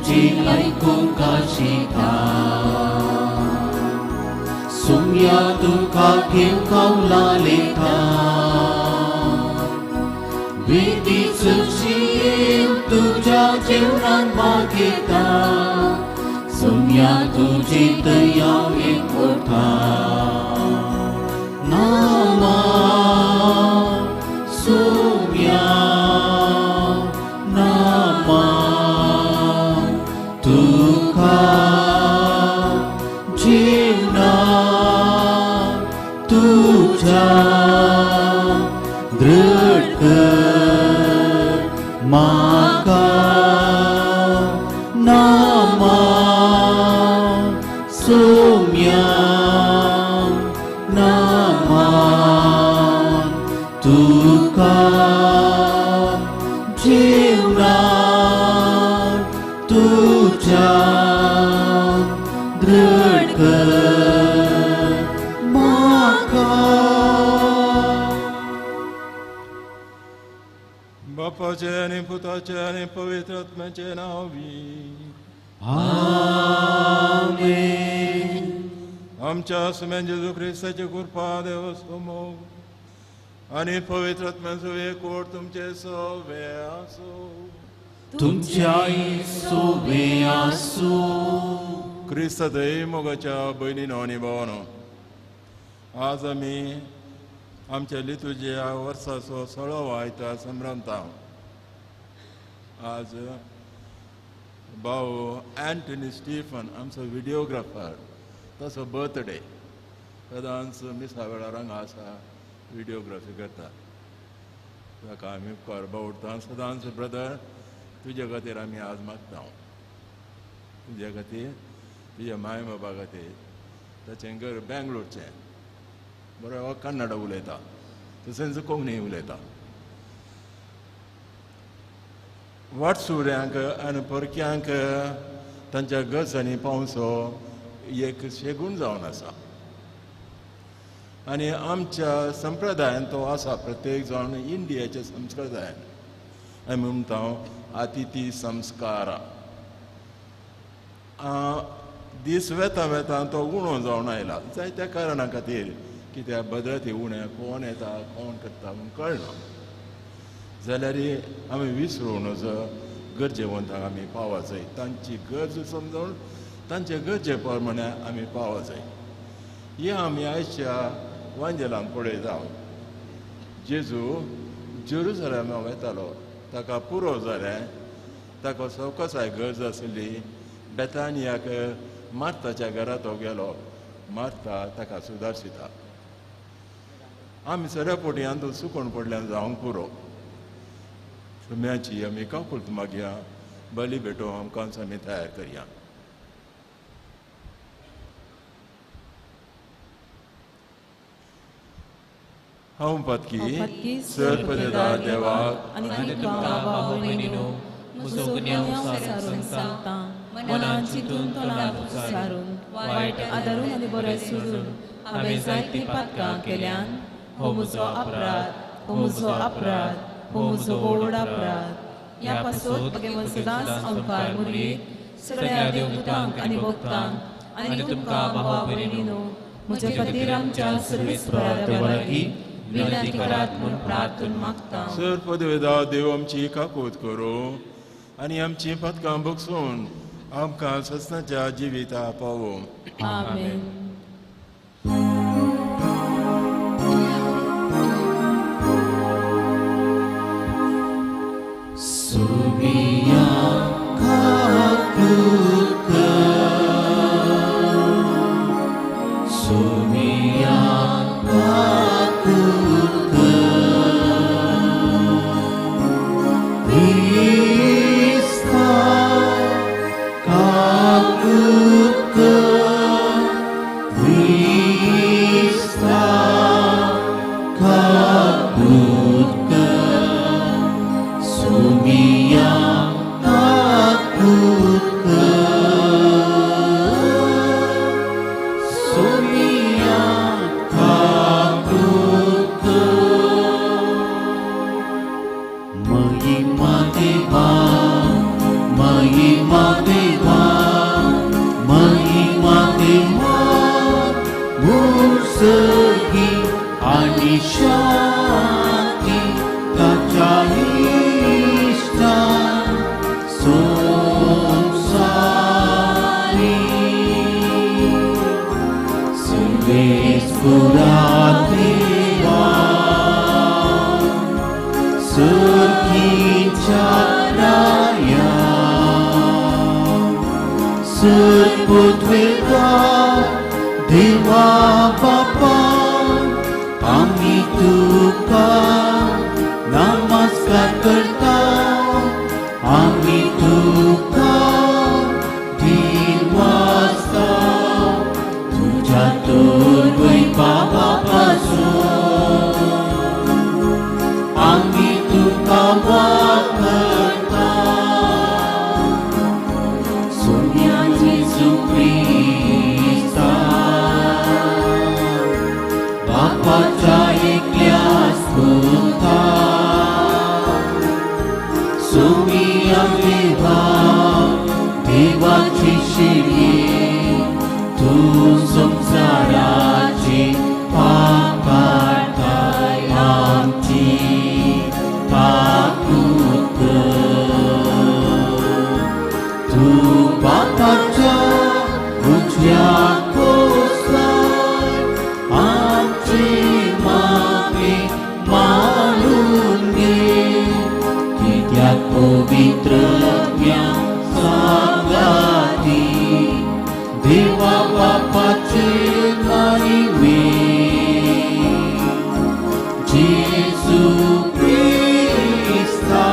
तुझी ऐकून काशिका सुम्या तुका घेव कौला लेखा वेदीच शिव तुझ्या जेवणात मागेता सुम्या तुझी दया एकवटा नामा सुम्या नामा तुका जीवना तुझ्या दृढ कर माका नामा सुम्या नामा तुका जीवना तुझ्या दृढ कर माका. बापाचे आणि पुताचे आणि पवित्र आत्म्याचे नावी आमेन. आमच्या सुम्यान जेजू ख्रिस्ताची कृपा देव समोर आणि पवित्र आत्म्याचो एकवट तुमचे सवे आसो. तुमच्या सोबे आसो. क्रिस्त मोगाच्या बहिणीनो आणि भावानो, आज आमी आमच्या लितुजिया वर्साचो 16वा आयतार संभ्रमता. आज भाऊ अँटनी स्टीफन आमचो व्हिडिओग्राफर ताचो बर्थडे. सदांच मिसा वेळार हांगा आसा, व्हिडिओग्राफी करता. ताका आमी उपकार बावडटा. सदांच ब्रदर तुजे खातीर आमी आज मागता, तुजे खातीर, तुज्या माय बाबा खातीर. ताचें घर बेंगलोरचें, बरो कन्नडा उलयता, तशेंच कोंकणी उलयता. वाटसुऱ्यांक आनी परक्यांक तांच्या गजांनी पावसो एक शेगूण जावन आसा. आनी आमच्या संप्रदायान तो आसा, प्रत्येक जाण इंडियाच्या संप्रदायान आमी म्हणटा अतिथी संस्कार. दीस वेता वेता तो उणो जावन आयला जायत्या कारणां खातीर. कित्याक बदलती उणें, कोण येता कोण करता म्हूण कळना. जाल्यार आमी विसरूनच गरजेवंतांक आमी पावोवं जाय. तांची गरज समजून तांचे गरजे प्रमाणे आमी पावोवं जाय. हें आमी आयच्या वांजेलांत पळयता. जेजू जेरुसलेमा वेतालो, ताका पुरो जालें, ताका सवकासाय गरज आसली. बेतानियाक मार्ताच्या घरा तो गेलो, मार्ता ताका सुदारशिता. आमी सरेपोटी आंतू सुकोवन पडल्यान जावंक पुरो. सुम्याची आमी काकुळत मागया, बली भेटो आमकां आमी तयार करया. हांव पत्की सर्पदेदार देवाक आनी तुमकां भाव भयणीनो म्हजो गुन्यांव सारून सांगता. मनान चिंतून तोंडान सारून वायट आदारून आनी बरें सोडून हांवें जायतीं पातकां केल्यान हो म्हजो अपराध, हो म्हजो अपराध, हो म्हजो व्हड अपराध. ह्या पासून भगवन सदांच आमकां मुरीत सगळ्या देवदूतांक आनी भक्तांक आनी तुमकां भाव भयणीनो म्हजे खातीर आमच्या सर्वेस्परा देवालागी विनंती करात म्हूण प्रार्थून मागता. सर्पदेदार देव आमची काकूत करो आनी आमची पतकां बगसून आमकां सस्नाच्या जिविता पावो. आमेन. सुमिया काकूत कर, सुमिया काकूत कर. ख्रिस्ता काकूत कर, ख्रिस्ता काकूत कर. सुमिया काकूत कर, सुमिया काकूत कर. महिमा देवा महिमा देवा मुर्सगी आणि शांती ताच्या इष्टान संसारी सर्वेश्वरा देवा सर्गीच्या राया सर्वोद्वेगा देवा बापा आम्ही तुका नमस्कार करता आम्ही तुका दिवासा तुझ्या तोरवै बाबापासून आम्ही तुका वागता सोन्याची सुप्रीस्ता बापाच्या एकल्यास होता सोमिया देवाची शिडी तू संसाराची पापार्थाय आमची पाकूत तू बापाच्या उजव्या कोसळार आमची मागे मारून घे कित्याक पवित्र सांगाती देवा बापाचे महिमे जेसू ख्रिस्ता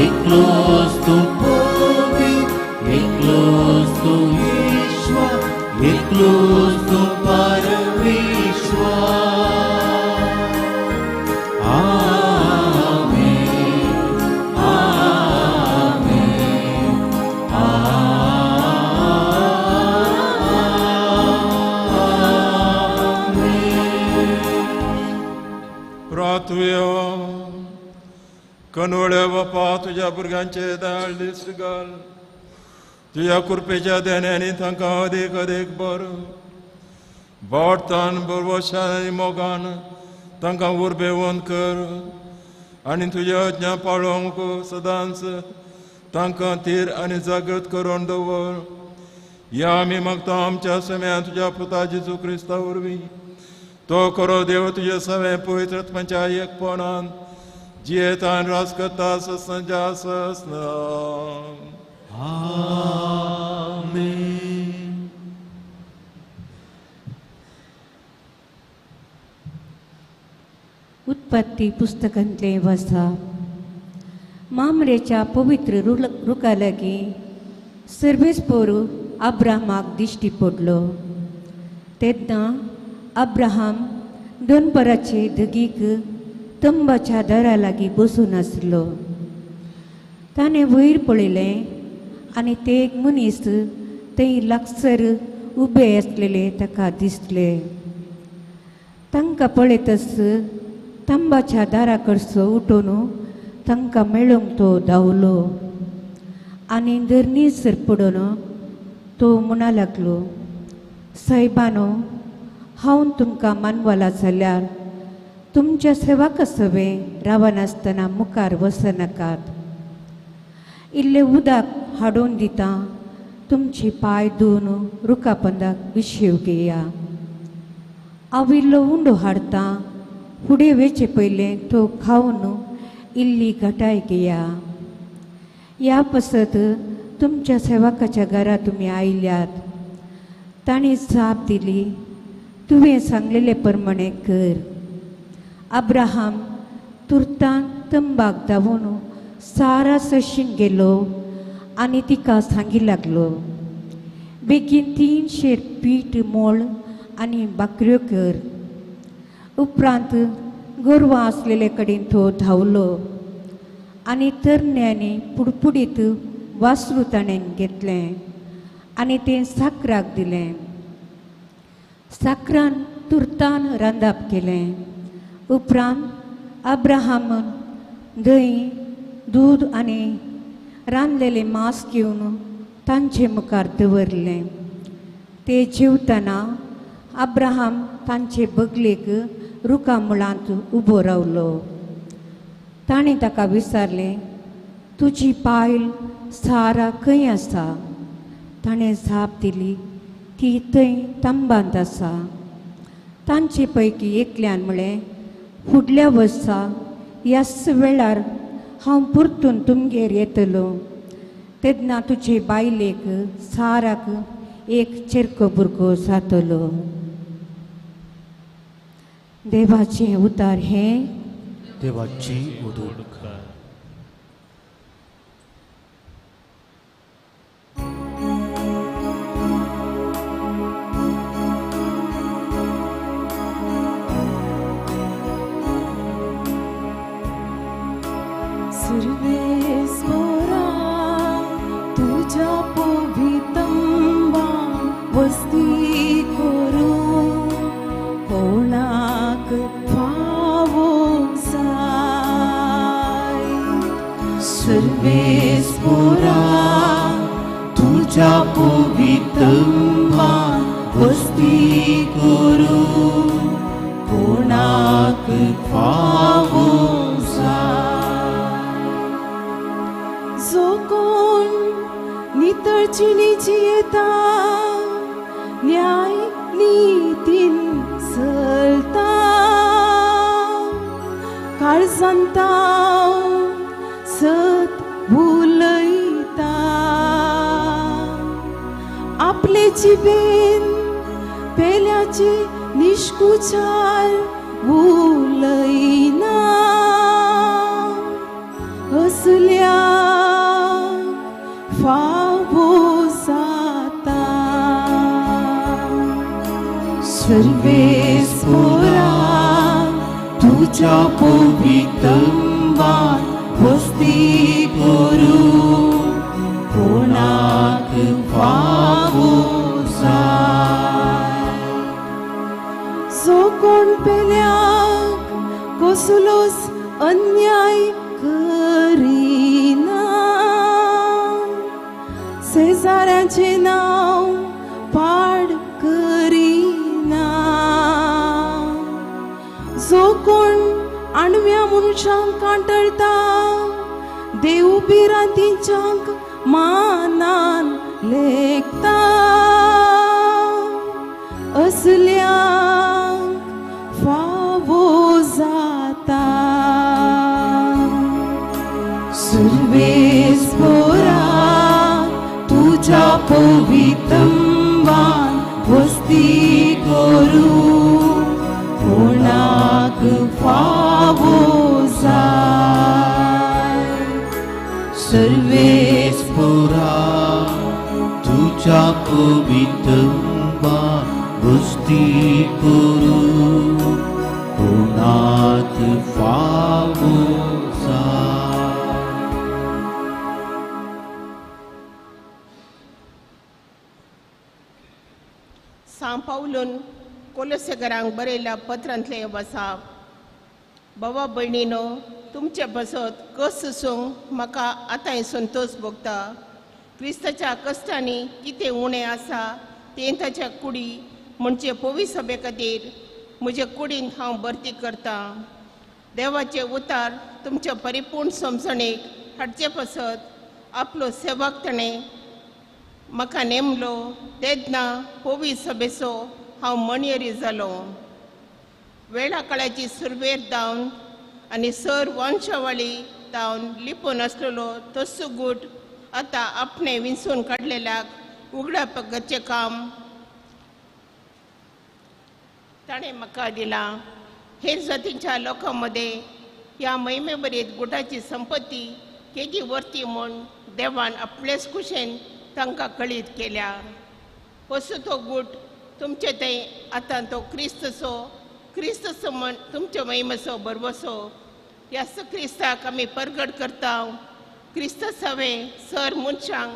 एकलोच तू पवित्र एकलोच तू ईश्वर एकलोच तू परमेश्वर प्रार्थुयो कनवळ्या बापा तुझ्या भुरग्यांचे दाळ दीस घाल तुझ्या कृपेच्या देण्याने तांकां अदीक अदीक बरो बोडतान बरवशान आनी मोगान तांकां उर्बेवंत कर आनी तुज्या अज्ञा पाळोवंक सदांच तांकां थीर आनी जागृत करून दवर या आमी मागता आमच्या समेत तुज्या पुता जेजू क्रिस्ता वरवीं तो करो देव तुझे सवे पवित्र आत्म्याच्या एकपणान जियेता आनी रास करता ससंजा ससना आमेन. उत्पत्ती पुस्तकांतले वसा मामरेच्या पवित्र रुका लागीं सर्वेस्पोरू अब्राहमाक दिश्टी पडलो तेन्ना अब्राहम दोनपराचे धगीक तंबाच्या दारा लागीं बसून आसलो ताणें वयर पळयलें आनी ते एक मनीस थंय लागसर उबे आसलेले ताका दिसले तांकां पळयतच तंबाच्या दारा कडचो उठून तांकां मेळूंक तो धांवलो आनी धरणीसर पडून तो म्हणा लागलो सायबानो हांव तुमकां मानवाला जाल्यार तुमच्या सेवाक सवे रावनासतना मुखार वचनाकात इल्लें उदक हाडून दिता तुमचे पाय धुवन रुखापंदाक विशीव घेया हांव इल्लो उंडो हाडटा फुडें वेचे पयलें तो खावन इल्ली घटाय घेया ह्या पसत तुमच्या सेवकाच्या घरा तुमी आयल्यात ताणें जाप दिली तुवें सांगलेले प्रमाणे कर अब्राहम तुर्तान तंबाक धांवून सारा सशीन गेलो आनी तिका सांगी लागलो बेगीन 300 पीठ मोळ आनी बाकऱ्यो कर उपरांत गोरवां आसलेले कडेन तो धांवलो आनी तरण्यांनी पुडपुडीत वासरू ताणें घेतलें आनी तें साकराक दिलें साकरान तुर्तान रांदप केलें उपरांत अब्राहमान धंय दूध आनी रांदलेले मांस घेवन तांचे मुखार दवरलें. ते जेवतना अब्राहम तांचे बगलेक रुखा मुळांत उबो रावलो. ताणें ताका विचारलें, तुजी बायल सारा खंय आसा? ताणें जाप दिली, ती थंय तंबांत आसा. तांचे पैकी एकल्यान म्हळें, फुडल्या वर्सा ह्याच वेळार हांव परतून तुमगेर येतलो. तेन्ना तुजे बायलेक साराक एक चिरको भुरगो जातलो. देवाचें उतार हें. देवाची उदोड. सर्वेस्वरा तुझ्या पोभितंबा वस्ती करूं कोणाक फावो जाय. सर्वेस्वरा तुझ्या पोवितंबान वस्ती करूं कोणाक फावो जाय. जो कोण नितळचिणीची येता न्याय नीतीन चलता काळजांता सत भुलयता आपले जिबेन पेल्याचे निष्कुचार उलयना असल्या फावो जाता. सर्वेस्वरा तुझ्या पोवितंबान वस्ती करूं कोणाक फावो जाय. जो कोण पेल्याक कसलोच अन्याय करिना शेजाऱ्याचे नाव पाड करिना. जो कोण आडव्या मनशांक कांटळता देव बिरांतींच्यांक मानान लेखता असल्यांक फावो जाता. सर्वेस्वरा तुझ्या पोवितंबान वस्ती करूं कोणाक फावो जाय. सर्वेस्वरा तुझ्या पोवितंबान वस्ती करूं कोणाक फावो जाय. सांग पावलून कोलोसेकरांक बरयल्या पत्रांतले वसाप. बाबा भयणीनो, तुमचे बसत कस सूंक म्हाका आतांय संतोष भोगता. क्रिस्ताच्या कश्टांनी कितें उणें आसा तें ताच्या कुडी म्हणजे पोवी सभे खातीर म्हजे कुडींत हांव भरती करतां. देवाचे उतार तुमच्या परिपूर्ण समजणेक हाडचे पासत आपलो सेवक ताणें म्हाका नेमलो. तेन्ना पोवी सभेचो हांव मणयरी जालो. वेळा काळाची सुरवेर जावन आनी सर वंशावळी जावन लिपून आसलेलो तो सुगूट आतां आपणे विंचून काडलेल्याक उगडापाचें काम ताणें म्हाका दिलां. हेर जातींच्या लोकां मदें ह्या महिमे बरीत गुटाची संपत्ती केदी वर्ती म्हूण देवान आपलेच कुशेन तांकां कळीत केल्या. असो तो गूट तुमचे थंय आतां तो क्रिस्तचो म्हण तुमच्या महिमेचो बरवसो. ह्या क्रिस्ताक आमी परगट करता. क्रिस्तस हांवें सर मनशांक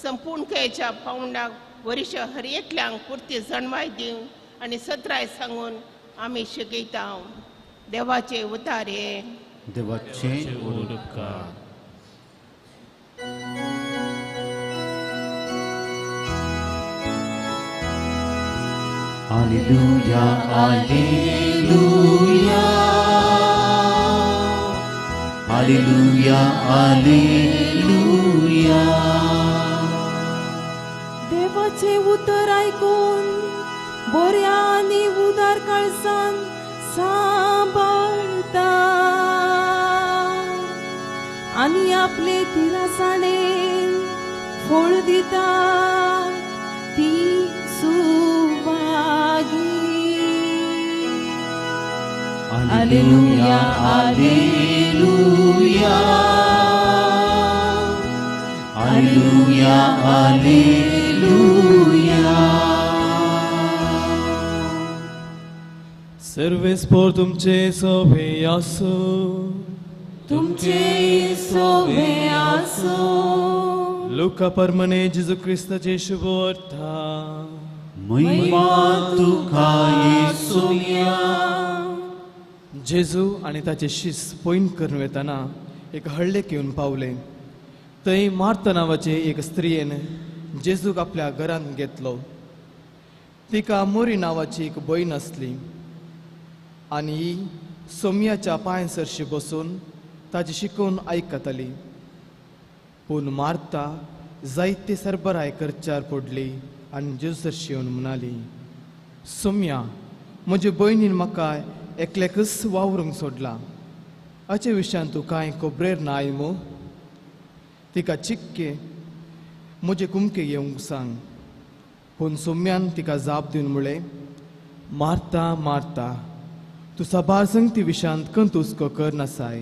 संपूर्णतेच्या पावंडाक वरिश्ठ हर एकल्यांक पुर्ती जणवाय दिवंक आनी सत्राय सांगून आमी शिकयता. देवाचे उतार हे. देवाचे उपकार. Alleluia, Alleluia. Alleluia, Alleluia. देवाचे उतर ऐकून बोऱ्या आणि उदार काळजान सांभाळता आणि आपले तिरासाने फळ दिता ती Subhagi. Alleluia, Alleluia. Alleluia, Alleluia. सर्वेस्पोर तुमचे सोभे आसो, तुमचे सोबे आसो. लुका परमने जेजू ख्रिस्ताचे शुभ अर्था. महिमा तुका येसुया. जेजू आणि ताचे शिस पॉइंट करून वेताना एक हळ्ळेक येवन पावले. थंय मार्ता नांवाचे एक स्त्रियेन जेजूक आपल्या घरांत घेतलो. तिका मोरी नांवाची एक भयण आसली आनी ही सोमयाच्या पांयसरशी बसून ताची शिकवण आयकताली. पूण मार्ता जायते सरबराय करच्यार पडली आनी जेजूसरशी येवन म्हणाली, सोम्या, म्हजे भयणीन म्हाका एकलेकच वावरूंक सोडला. हाचे विशयान तूं कांय खबरेर नाय मू? तिका चिक्के म्हजे कुमके येवंक सांग. पूण सोम्यान तिका जाप दिवन म्हळें, मार्ता मार्ता, तूं साबार संगती विशयांत कंत हुस्को करनासाय,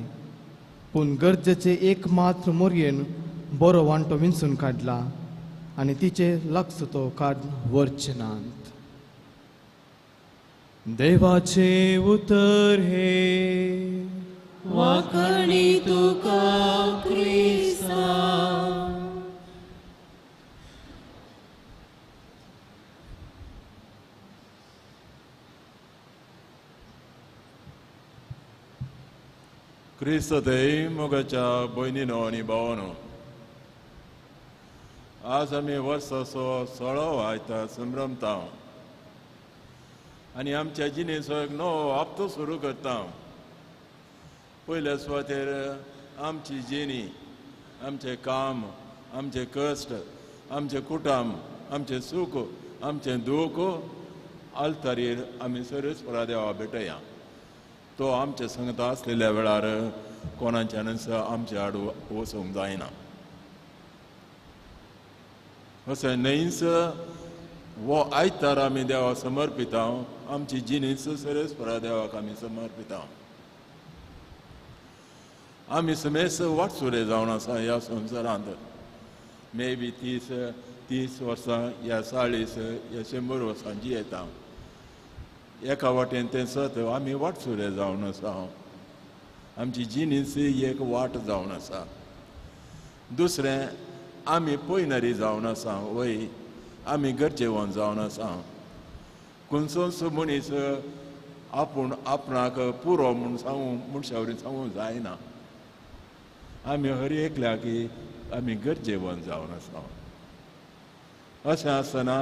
पूण गरजेचे एक मात्र मोरयेन बरो वांटो विंचून काडला आनी तिचे लक्ष तो काड व्हरचे नात. देवाचे उतर हे वाकणी तुका क्रिस्ता. क्रिस्त देय मोगाच्या भयणीनो आनी भावानो, आज आमी वर्साचो 16 आयतार संभ्रमता आनी आमच्या जिणेचो एक नवो हप्तो सुरू करता. पयल्या सुवातेर आमची जिणी, आमचें काम, आमचे कश्ट, आमचे कुटुंब, आमचे सूख, आमचें दूख आल्तारीर आमी सर्वेस्परा देवा भेटया. तो आमचे संगता आसलेल्या वेळार कोणाच्यानच आमचे आडू वचूंक जायना. अशें न्हयच वो आयतार आमी देवाक समर्पिता, आमची जिणीच सर्वेस्परा देवाक आमी समर्पिता. आमी समेस वाटसुरे जावन आसा ह्या संवसारांत. मे बी 30 वर्सां या 40 या 100 वर्सां जियेता. एका वाटेन तें सत आमी वाटसुरे जावन आसा. आमची जिणीच एक वाट जावन आसा. दुसरें, आमी पयनरी जावन आसा. वय आमी गरजेवंत जावन आसा. खंयचोच मनीस आपूण आपणाक पुरो म्हूण सांगूं मनशावरी सांगूंक जायना. आमी हर एकल्याक आमी गरजेवंत जावन आसा. अशें आसतना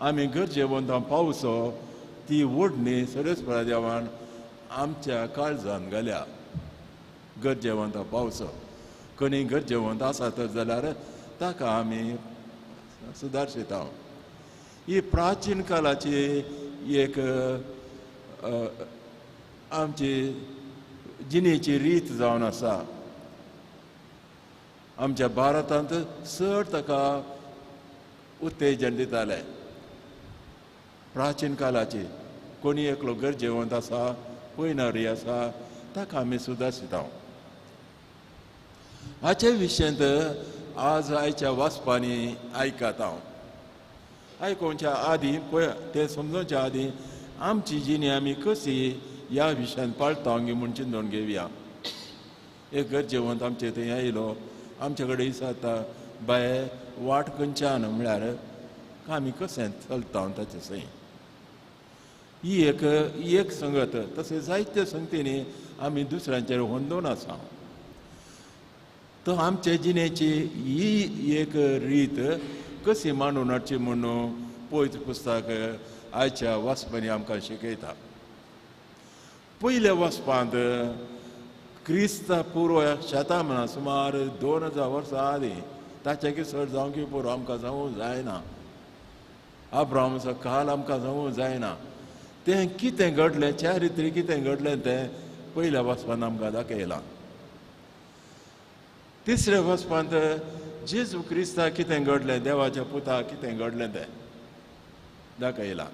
आमी गरजेवंतां पावसो ती ओडणी सर्वेस्परा देवान आमच्या काळजान घाल्या. गरजेवंतां पावसो कोणी गरजेवंत आसा तर जाल्यार ताका आमी सुदारशिता. ही प्राचीन काळाची एक आमची जिणेची रीत जावन आसा. आमच्या भारतांत चड ताका उत्तेजन दिताले. प्राचीन काळाची कोणी एकलो गरजेवंत आसा, पयनारी आसा, ताका आमी सुदारशिता. हाचे विशयांत आज आयच्या वाचपांनी आयकात हांव. आयकोवच्या आदीं तें समजोवच्या आदीं आमची जिणी आमी कशी ह्या विशयांत पाळटा म्हूण चिंतून घेवया. एक गरजेवंत आमचे थंय आयलो. आमचे कडेन विचारता, बाय वाट खंयच्यान म्हळ्यार आमी कशें चलता ताचे सई. ही एक संगत. तशें जायत्या संगतींनी आमी दुसऱ्यांचेर होंदून आसा. तो आमचे जिणेची ही एक रीत कशी मांडून हाडची म्हणून पयत पुस्तक आयच्या वचपांनी आमकां शिकयता. पयल्या वचपांत क्रिस्त पुर्व शेतां म्हणा सुमार 2000 वर्सां आदीं ताचे चड जावंकी पुरो आमकां जावूं जायना. अब्राहमाचो काल आमकां जावूं जायना. तें कितें घडलें, चारित्र्य कितें घडलें तें पयल्या वचपांत आमकां दाखयलां. तिसऱ्या वचपांत जेजू क्रिस्ताक कितें घडलें, देवाच्या पुताक कितें घडलें तें दाखयलां.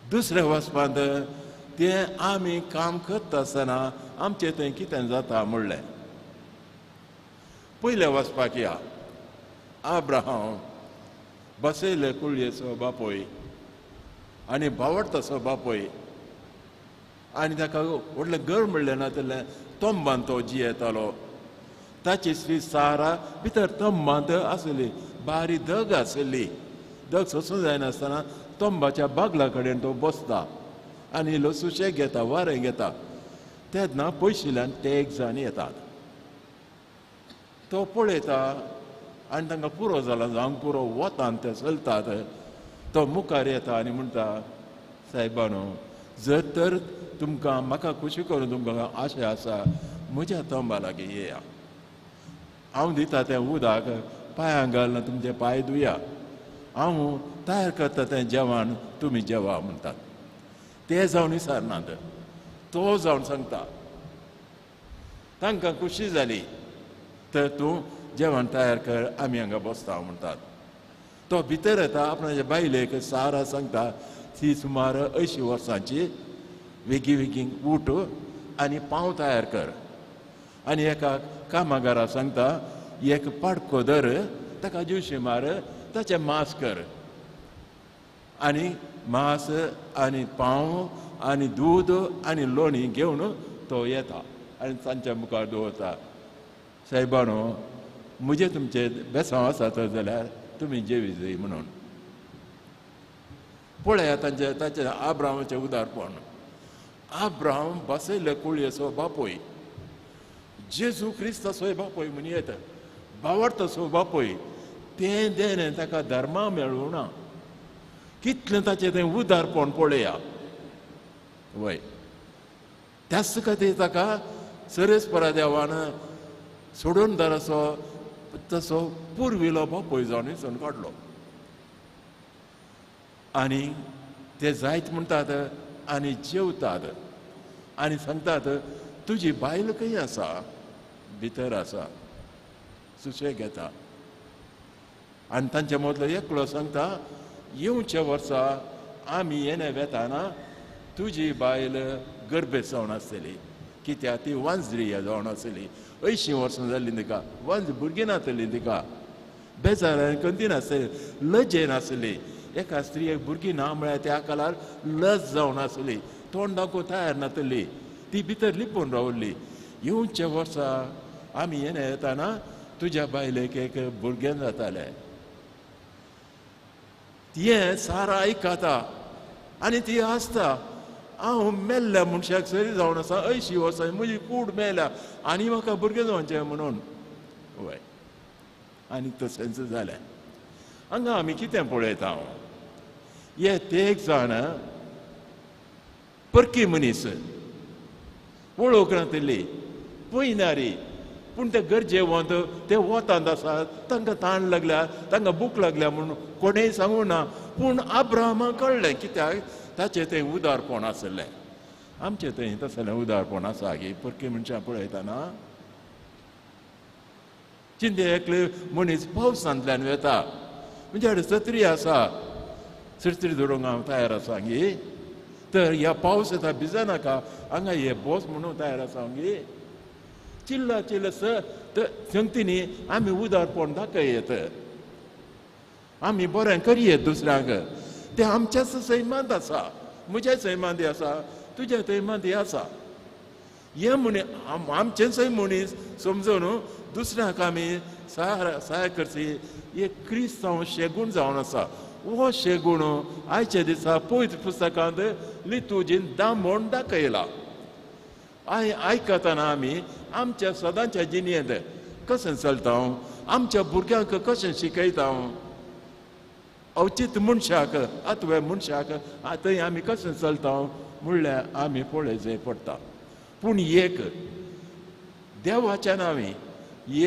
दुसऱ्या वचपांत तें आमी काम करता आसतना आमचें थंय कितें जाता म्हणलें. पयल्या वचपाक या. अब्राहम बसयले कुळयेचो बापोय आनी भावडताचो बापोय, आनी ताका व्हडलें घर म्हणलें नातलें तोंबान तो जियेतालो. ताची स्त्री सारा भितर तोंबांत आसली, बारी धग आसली. धग सोसूं जायनासतना तोंबाच्या बागला कडेन तो बसता आनी इल्लो सुशेग घेता, वारें घेता. तेन्ना पयशिल्ल्यान ते एक जाण येतात. तो पळयता आनी तांकां पुरो जाला, जावंक पुरो वतान ते चलतात. तो मुखार येता आनी म्हणटा, सायबानो, जर तर तुमकां म्हाका खुशी करून तुमकां आशा आसा, म्हज्या तोंबा लागीं येया. हांव दिता तें उदक पांयां घालना तुमचे पांय धुया. हांव तयार करता तें जेवण तुमी जेवा म्हणटात. ते जावन विचारनात, तो जावन सांगता. तांकां खुशी जाली. तर तूं जेवण तयार कर, आमी हांगा बसता म्हणटात. तो भितर येता, आपणाच्या बायलेक सारा सांगता, ती सुमार 80 वर्सांची, वेगी वेगीन उठ आनी पांव तयार कर. आनी एका कामागाराक सांगता, एक पाडको धर, ताका जुशी मार, ताचें मांस कर. आनी मांस आनी पांव आनी दूद आनी लोणी घेवन तो येता आनी तांच्या मुखार दवरता. सायबानो, म्हजें तुमचें बेसांव आसा तर जाल्यार तुमी जेवी जाय म्हणून. पळया ताचें अब्राहमाचें उदारपण. अब्राहम बसयले कुळयेचो बापोय, जेजू क्रिस्ताचोय बापोय म्हूण येता, भावडताचो बापोय. तें देणें ताका धर्मा मेळूं ना. कितलें ताचें तें उदारपण पळया. वय त्याच खातीर ताका सरेस्परा देवान सोडून दराचो तसो पुर्विलो बापोय जावन विचून काडलो. आनी ते जायत म्हणटात आनी जेवतात आनी सांगतात, तुजी बायल खंय आसा? भितर आसा. सुशेग घेता. आनी तांचे मदलो एकलो सांगता, येवच्या वर्सा आमी येणे वेताना तुजी बायल गर्भेत जावन आसतली, कित्याक ती वांजरी जावन आसली. 80 वर्सां जाल्लीं तिका, वांज भुरगीं नासली तिका, बेजारान कंदी नासली, लजे नासली. एका स्त्रियेक भुरगीं ना म्हळ्यार त्या काळार लज जावन आसली, तोंड दाखोवंक तयार नासली, ती भितर लिपून रावल्ली. येवच्या वर्सा आमी येणे येताना तुज्या बायलेक एक भुरगें जातालें. हें सारा आयकता आनी ती आसता, हांव मेल्ल्या मनशाक सरी जावन आसा, 80 वर्सां म्हजी कूड मेल्या आनी म्हाका भुरगें जावचें म्हणून. वय आनी तशेंच जालें. हांगा आमी कितें पळयता? हे ते एक जाण परकी मनीस, वळोवंक नातली, पयनारी, पूण ते गरजेवंत ते वतांत आसात. तांकां ताण लागल्या, तांकां भूक लागल्या म्हणून कोणेय सांगूं ना. पूण अब्राहमाक कळ्ळें, कित्याक ताचें तें उदारपण आसलें. आमचें थंय तसलें उदारपण आसा की परकी मनशां पळयतना. चिंते एकले मनीस पावसांतल्यान वेता, म्हणजे हाडे सत्री आसा, सत्री धरूंक हांव तयार आसा गे. तर ह्या पावस येता भिजनाका, हांगा हे बस म्हणून तयार आसा गे. चिल्ला चिल्ला सांगती न्ही, आमी उदारपण दाखयत, आमी बरें करयत दुसऱ्यांक. ते आमच्याच सैमांत आसा, म्हज्या सैमांती आसा, तुज्या सैमांती आसा. हे मनीस आमचेच मनीस समजून दुसऱ्याक आमी सहाय करची. एक क्रिस्तांव शेगूण जावन आसा. हो शेगूण आयच्या दिसा पवित्र पुस्तकांत लितुजीन दामोण दाखयला. आयकतना आमी आमच्या सदांच्या जिणेंत कशें चलता, आमच्या भुरग्यांक कशें शिकयता. अवचित मनशाक अथवा मनशाक थंय आमी कशें चलता म्हणल्यार आमी पळोवचें पडटा. पूण एक देवाच्या नांवी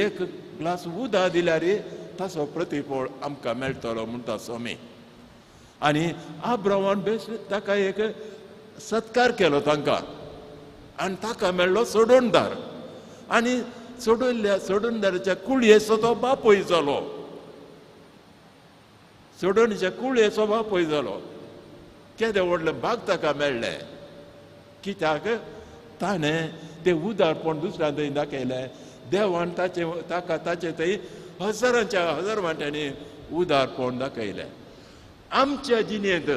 एक ग्लास उदक दिल्यार ताचो प्रतिफळ आमकां मेळटलो म्हणटा सोमी. आनी अब्रामान बेश्ट ताका एक सत्कार केलो तांकां आनी ताका मेळ्ळो सोडूनदार. आनी सोडूनदाराच्या कुळयेचो तो बापूय जालो. सोडूनच्या कुळयेचो बापूय जालो. केदें व्हडलें भाग ताका मेळ्ळें. कित्याक ताणें तें उदारपण दुसऱ्या थंय दाखयलें. देवान ताका ताचे थंय हजारांच्या हजार वांट्यांनी उदारपण दाखयलें. आमच्या जिणेंत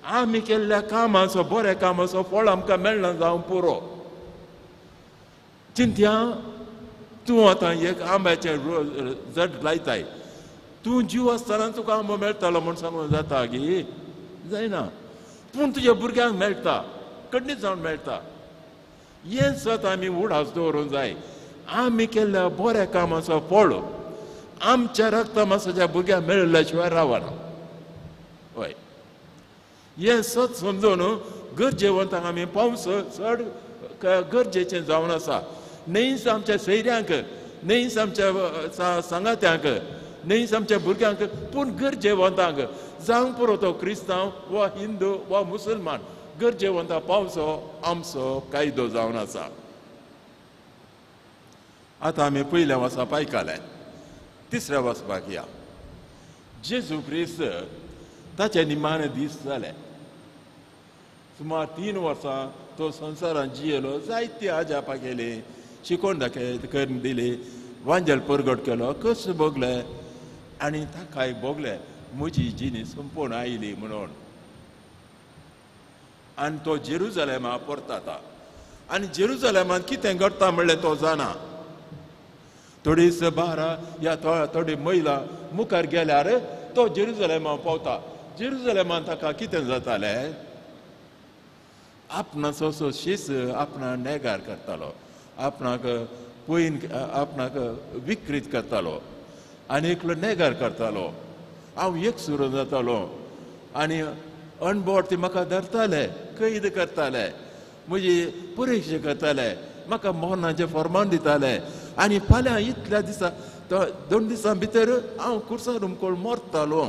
आमी केल्ल्या कामाचो बऱ्या कामाचो फळ आमकां मेळना जावं पुरो. चिंत्या तूं आतां एक आंब्याचें जड लायताय, तूं जीव आसतना तुका आंबो मेळटलो म्हूण सांगून जाता गी? जायना. पूण तुज्या भुरग्यांक मेळटा, खंडीत जावन मेळटा. हें सत आमी उडास दवरूंक जाय. आमी केल्ल्या बऱ्या कामाचो फळ आमच्या रक्तमासाच्या भुरग्यांक मेळिल्ल्या शिवाय रावना. हय, हें सत समजून गरजेवंतांक आमी पावस चड गरजेचें जावन आसा. न्हयच आमच्या सैऱ्यांक, न्हयच आमच्या सांगात्यांक, न्हयच आमच्या भुरग्यांक, पूण गरजेवंतांक जावंक पुरो तो क्रिस्तांव वा हिंदू वा मुसलमान गरजेवंतां पावसो आमचो कायदो जावन आसा. आतां आमी पयल्या वचपाक पायकाले, तिसऱ्या वचपाक या. जेजू क्रिस्त ताचे निमाणे दीस जाले. सुमार 3 वर्सां तो संवसारांत जियेलो. जायती आजापां केली, शिकोवन करून दिली, वांजेल परगट केलो, कशें भोगलें. आनी ताकाय भोगलें म्हजी जिणी संपूर्ण आयली म्हणून. आनी तो जेरुजलेमा परताता. आनी जेरुजलेमांत कितें घडटा म्हणलें तो जाणा. थोडी बारा या थोडी महिला मुखार गेल्यार तो जेरुजलेमा पावता. जेरुजलेमांत ताका कितें जातालें? आपणाचो शीस आपणा नेगार करतालो, आपणाक आपणाक विकृत करतालो, आनी एकलो नेगार करतालो. हांव एक सुरू जातालो आनी अणभोड ती म्हाका धरताले, कैद करताले, म्हजी परीक्षा करताले, म्हाका मोहनाचें फर्मान दिताले. आनी फाल्यां इतल्या दिसा 2 दिसां भितर हांव कुर्सार उमकोळ मरतालो.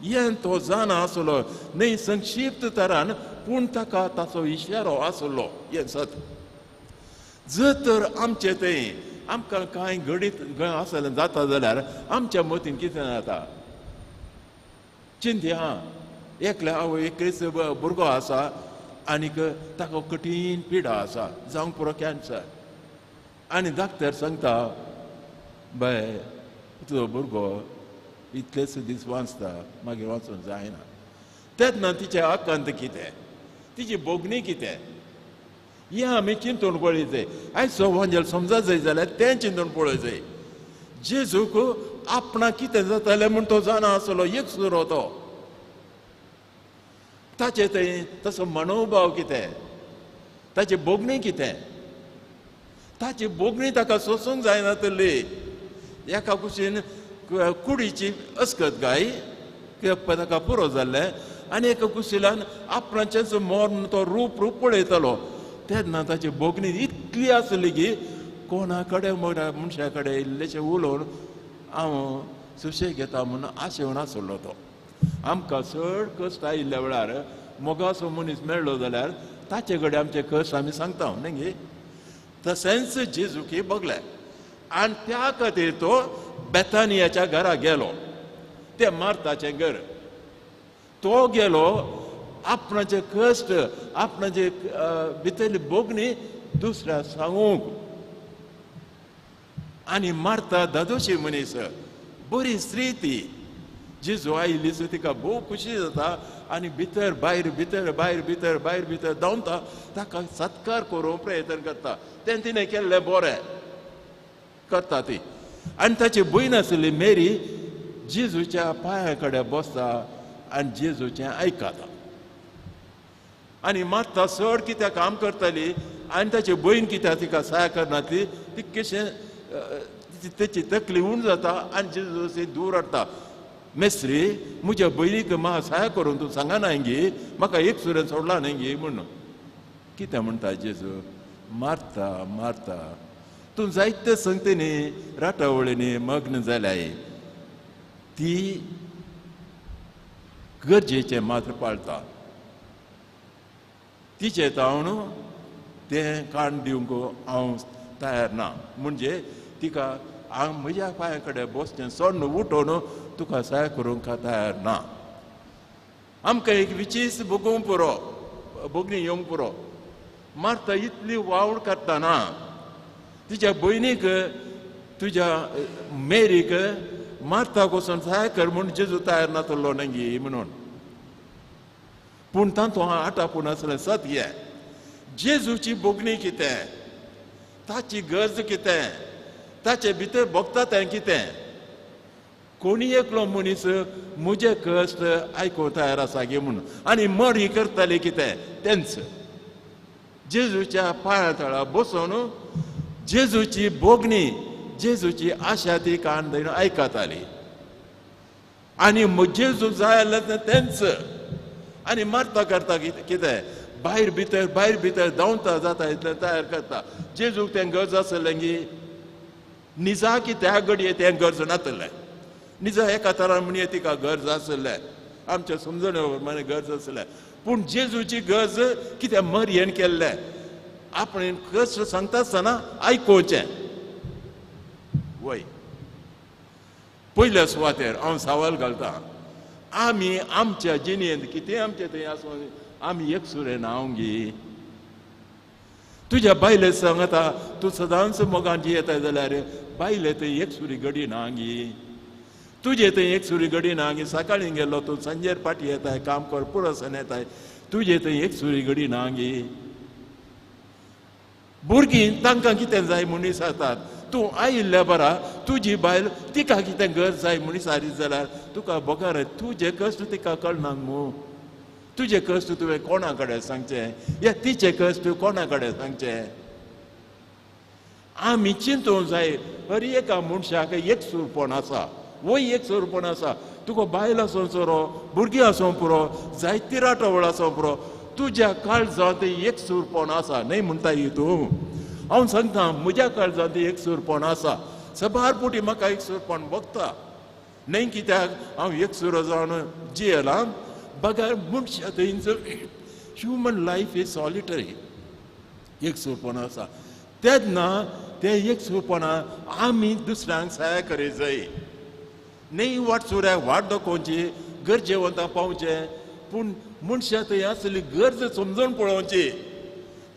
हें तो जाणा आसलो. न्हय संक्षिप्त तरान, पूण ताका ताचो इशारो आसलो. हें सत. जर तर आमचे थंय आमकां कांय घडीत आसलें जाता जाल्यार आमच्या मतीन कितें जाता? चिंत्या एकल्या हांव एक भुरगो आसा आनीक ताका कठीण पिडा आसा, जावंक पुरो कॅन्सर. आनी डाक्टर सांगता, बाय तुजो भुरगो इतलेच दीस वाचता, मागीर वाचूंक जायना. तेन्ना तिच्या आकांत कितें, तिची बोगणी कितें, हें आमी चिंतून पळयचें. आयचो वांजेल समजा जाय जाल्यार तें चिंतून पळोवचें. जेजूक आपणाक कितें जातालें म्हूण तो जाणा आसलो. एक सुरो तो. ताचे थंय तसो मनोभाव कितें, ताची बोगणी कितें. ताची बोगणी ताका सोसूंक जायना तल्ली. एका कुशीन कुडीची अस्कत गाय ताका पुरो जाल्लें, आनी एका कुशिलान आपणाचेंच मोर्न तो रूप पळयतालो. तेन्ना ताची बोगणी इतली आसली की कोणा कडेन मनशा कडेन इल्लेशें उलोवन हांव सुशेग घेता म्हूण आशेवन आसलो तो. आमकां चड कश्ट आयिल्ल्या वेळार मोगाचो मनीस मेळ्ळो जाल्यार ताचे कडेन आमचे कश्ट आमी सांगता न्ही. तशेंच जेजूकी भोगलें. आनी त्या खातीर तो बेथानियाच्या घरा गेलो. तें मार्ताचें घर. तो गेलो आपणाचे कश्ट, आपणाचे भितरली बोगणी दुसऱ्याक सांगूंक. आनी मार्ता दादोशी मनीस, बरी स्त्री ती. जेजू आयली सो तिका भोव खुशी जाता आनी भितर भायर भितर भायर भितर भायर भितर धांवता ताका सत्कार करूंक प्रयत्न करता. तें तिणें केल्लें बरें करता ती. आनी ताची भयण आसली मेरी जेजूच्या पांया कडेन बसता आनी जेजूचें आयकता. आनी मात्ता चड कित्याक काम करताली आनी ताची भयण कित्याक तिका सहाय करनातली, ती कशें तेची तकली उण जाता आनी जेजूची दूर हाडटा. मेस्त्री म्हज्या भयणीक म्हाका सहाय करून तूं सांगना गे म्हाका एक सुरेन सोडला न्ही गे म्हणून कितें म्हणटा जेजू मारता मारता तूं जायते संगतींनी राटावळींनी मग्न जाल्याय ती गरजेचें मात्र पाळटा तिचे तावन तें काण दिवंक हांव तयार ना म्हणजे तिका हांव म्हज्या पांया कडेन बसचें सोडून उठोवन तुका सहाय करूंक तयार ना आमकां एक विचीस बगूंक पुरो बगणी येवंक पुरो मारता इतली वावड करतना तिच्या भयणीक तुज्या मेरीक मारता वचून सहाय कर म्हूण जेजू तयार नातलो न्ही म्हणून पूण तातूंत आटापून आसलें सत्य जेजूची बोगणी कितें ताची गरज कितें ताचे भितर भोगता तें कितें कोणी एकलो मनीस म्हजे कश्ट आयकूंक तयार आसा गे म्हणून आनी मर ही करताली कितें तेंच जेजूच्या पांया तळा बसून जेजूची बोगणी जेजूची आशा ती कान दयन आयकताली आनी जेजू जाय जाल्यार तेंच आनी मारता करता कितें भायर भितर धांवता जाता इतलें तयार करता जेजूक तें गरज आसलें गी निजा की त्या घडये तें गरज नासलें निजा एका तरान म्हणजे तिका गरज आसलें आमच्या समजणे प्रमाणे गरज आसलें पूण जेजूची गरज कितें मरयेन केल्लें आपण कश्ट सांगता आसतना आयकोवचें वय पयल्या सुवातेर हांव सवाल घालतां आमी आमच्या जिणेंत कितें आमचें थंय आसूं आमी एक सुरेन हांव गे तुज्या बायले सांगता तूं सदांच मोगान जियेता जाल्यार बायले थंय एक सुरी घडी ना गे तुजे थंय एक सुरी घडी ना गे सकाळीं गेलो तूं सांजेर पाटी येताय काम कर पुरोसन येताय तुजे थंय एक सुरी घडी ना गे भुरगीं तांकां कितें जाय म्हूण विचारतात तूं आयिल्ल्या बरा तुजी बायल तिका कितें गरज जाय म्हूण विचारीत जाल्यार तुका बोगार तुजे कश्ट तिका कळना न्हू तुजे कश्ट तुवें कोणा कडेन सांगचें या तिचे कश्ट कोणा कडेन सांगचें आमी चिंतूंक जाय हर एका मनशाक एक सुरपण आसा वय एक सुरपण आसा तुका बायल आसूं पुरो भुरगीं आसूं पुरो जायती राटवळ आसूं पुरो तुज्या काळजांत एक सुरपण आसा न्हय म्हणटा तूं हांव सांगता म्हज्या काळजांत एक सुरपण आसा सबार पुटी म्हाका एक सुरपण भोगता न्हय कित्याक हांव एक सुरो जावन जियेला बगार मनशा थंयच ह्युमन लायफ इज सॉलिटरी एक सुरपण आसा तेन्ना तें एक सुरपणा आमी दुसऱ्यांक सहाय करीत जाय न्हय वाट सुऱ्याक वाट दाखोवची गरजेवंतां पावचें पूण मनशा थंय आसली गरज समजून पळोवची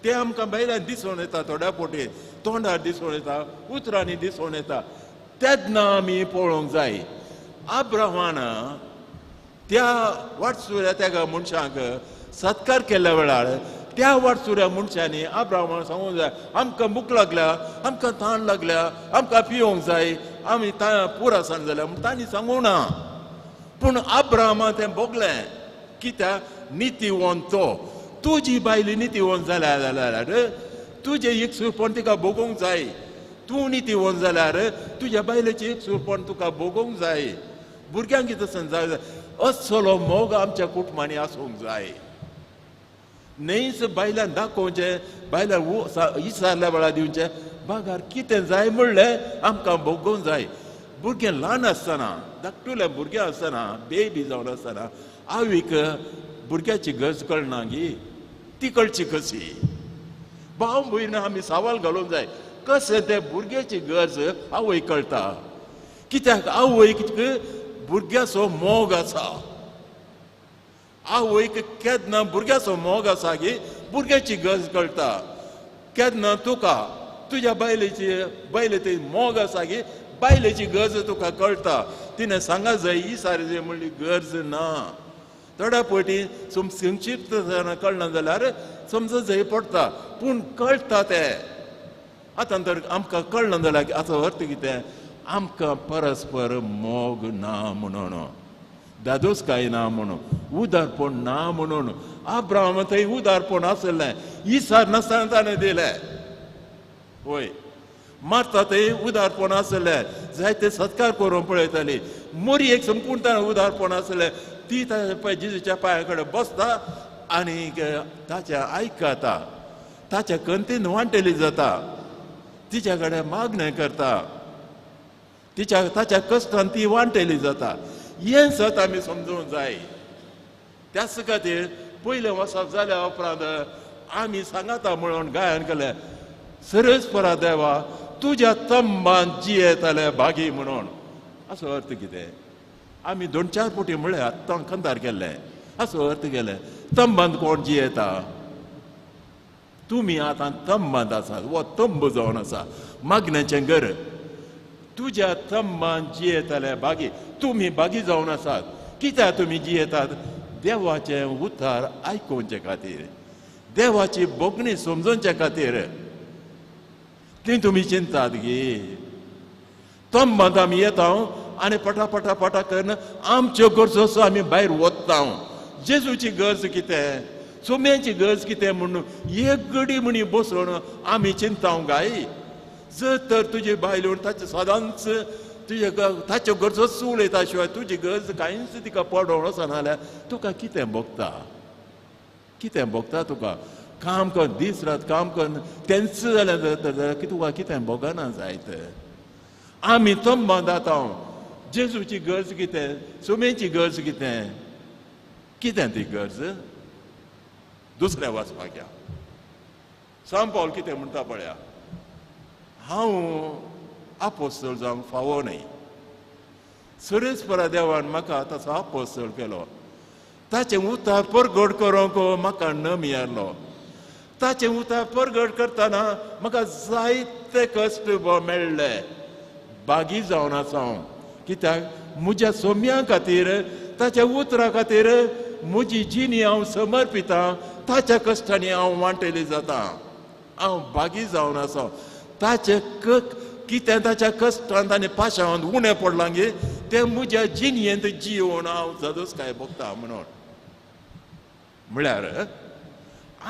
तें आमकां भायल्यान दिसून येता थोड्या पोटी तोंडार दिसून येता उतरांनी दिसून येता तेन्ना आमी पळोवंक जाय अब्राहामान त्या वाटसुऱ्या त्या मनशाक सत्कार केल्ल्या वेळार त्या वाटसुऱ्या मनशांनी अब्राहामान सांगूंक जाय आमकां भूक लागल्या आमकां ताण लागल्या आमकां पिवंक जाय आमी पुरासान जाल्या म्हूण तांणी सांगूंक ना पूण अब्राहामान तें भोगलें कित्याक नितीवंत तो तुजी बायली नितीवंत जाल्यार तुजें एक सुरपण तिका भोगोवंक जाय तूं नितीवंत जाल्यार तुज्या बायलेचें एक सुरपण तुका भोगोवंक जाय भुरग्यांक कितें जाय असलो मोग आमच्या कुटुंबांनी आसूंक जाय न्हयच बायलांक दाखोवचें बायलांक विचारल्या वेळार दिवचें बागार कितें जाय म्हणलें आमकां भोगोवंक जाय भुरगें ल्हान आसतना धाकटुलें भुरगें आसतना बेबी जावन आसतना आवयक भुरग्याची गरज कळना गी ती कळची कशी भाव भयण आमी सवाल घालूंक जाय कशें तें भुरग्याची गरज आवय कळटा कित्याक आवयक भुरग्याचो मोग आसा आवयक केन्ना भुरग्याचो मोग आसा गी भुरग्याची गरज कळटा केन्ना तुका तुज्या बायलेची मोग आसा गी बायलेची गरज तुका कळटा तिणें सांगत जाय ही सारी जाय म्हणली गरज ना थोड्या पटी संक्षिप्त कळना जाल्यार समजत जाय पडटा पूण कळटा तें आतां तर आमकां कळना जाल्यार हाचो अर्थ कितें आमकां परस्पर मोग ना म्हणून दादोसकाय ना म्हणून उदारपण ना म्हणून अब्राहाम थंय उदारपण आसलें इसार नासतना ताणें दिलें वय मारता थंय उदारपण आसलें जायते सत्कार करून पळयताली. मोरी एक संपूर्ण उदारपण आसलें. ती जेजूच्या पांया कडेन बसता आनी ताच्या आयकता, ताच्या कंतीन वांटेली जाता, तिच्या कडेन मागणें करता, ताच्या कश्टान ती वांटेली जाता. हें सत आमी समजूंक जाय. त्याच खातीर पयलें वचप जाल्या उपरांत आमी सांगाता म्हणून गायन केलें, सरस्परा देवा तुज्या तंबान जियेताले भागी म्हणून. असो अर्थ कितें? आमी 2-4 फावटी म्हळ्यार खंतार केल्लें. असो अर्थ केलें, तंबांत कोण जियेता? तुमी आतां तंबांत आसात, वो तंब जावन आसा, मागण्याचें घर. तुज्या तंबान जियेताले भागी, तुमी भागी जावन आसात. कित्याक तुमी जियेतात? देवाचें उतार आयकोवचे खातीर, देवाची बोगणी समजोवचे खातीर. ती तुमी चिंतात गे. तंबांत आमी येता आनी पटा करून आमच्यो गरजो आमी भायर वत्ता. जेजूची गरज कितें, सोम्याची गरज कितें म्हणून एक घडी म्हणी बसून आमी चिंता गाय. जर तर तुजी बायल ताचे सदांच तुजे ताच्यो गरजोच उलयता शिवाय तुजी गरज कांयच तिका पडों वचना जाल्यार तुका कितें भोगता? कितें भोगता तुका? काम कर, दीस रात काम कर, तेंच जाल्यार तुका कितें भोगना जायत. आमी तंबां जाता. जेजूची गरज कितें? सोमेची गरज कितें? कितें ती गरज? दुसऱ्या वाचपाक या. सांत पावल कितें म्हणटा पळया, हांव आपोस्तल जावंक फावो न्हय. सरस्परा देवान म्हाका तसो आपोस्तल केलो. ताचें उतार परगट करूंक म्हाका न मेळ्ळो. ताचें उतार परगट करतना म्हाका जायते कश्ट मेळ्ळे. बागी जावन आसा हांव. कित्याक म्हज्या सोम्या खातीर, ताच्या उतरा खातीर म्हजी जिणी हांव समर्पितां. ताच्या कश्टांनी हांव वांटेली जाता. हांव बागी जावन आसा. ताचे कितें ताच्या कश्टांत आनी पाशांत उणें पडलां गे, तें म्हज्या जिणयेंत जिवन हांव जदोसकाय भोगता म्हणून. म्हळ्यार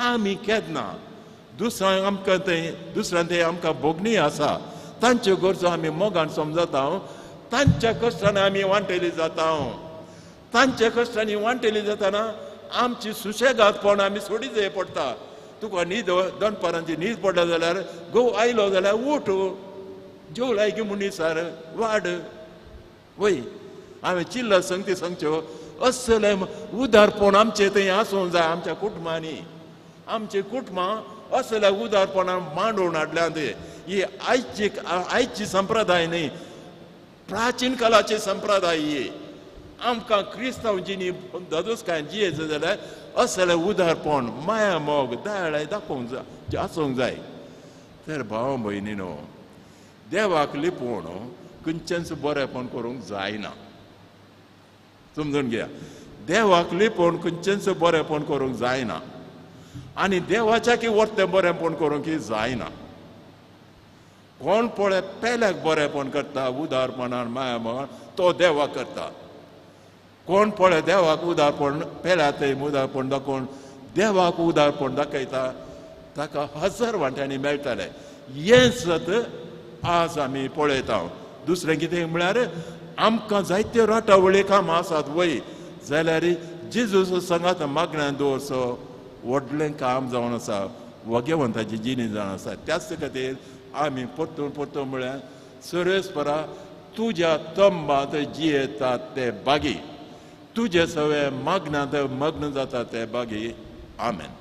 आमी केन्ना दुसऱ्यांक आमकां दुसऱ्यां आमकां भोगणी आसा, तांच्यो गरजो आमी मोगान समजता. तांच्या कश्टांनी आमी वांटेली जाता. तांच्या कश्टांनी वांटेली जाताना आमची सुशेगादपण आमी सोडी जाय पडटा. तुका न्हीद दनपारांची न्हीद पडला जाल्यार घोव आयलो जाल्यार उठ, जेव लायकी मनीसार वाड. वय हांवें चिल्लर संगती सांगच्यो, असले उदारपण आमचे थंय आसूंक जाय. आमच्या कुटुंबांनी, आमचे कुटुंबां असल्या उदारपणान मांडून हाडल्यात. ही आयची संप्रदाय न्ही, प्राचीन काळाचे संप्रदाय. ही आमकां क्रिस्तांव जिणी धदोसकाय जियेचो जाल्यार असले उदारपण, माया मोग, दयाळाय दाखोवंक जाय, आसूंक जाय. तर भाव भयणीनो, देवाक लिपोवन खंयचेंच बरेंपण करूंक जायना. समजून घेया, देवाक लिपोवन खंयचेंच बरेंपण करूंक जायना. आनी देवाच्या की वर्तें बरेंपण करूंक जायना. कोण पळय पेल्याक बरेंपण करता उदारपणान माया मोगान, तो देवाक करता. कोण पळय देवाक उदारपण पेल्या थंय उदारपण दाखोवन देवाक उदारपण दाखयता, ताका 1000 वांट्यांनी मेळटलें. हें सत आज आमी पळयता. दुसरें कितें म्हळ्यार आमकां जायत्यो राटावळी कामां आसात वय जाल्यार जेजूस सांगात मागण्यांत दवरचो व्हडलें काम जावन आसा, वगेवंताची जिणी जावन आसा. त्याच खातीर आमी परतून म्हळ्यार सरस्परा तुज्या तंबांत जियेतात ते बागी, तुजे सवे मागण्यांत मग्न जाता ते बागी. आमेन.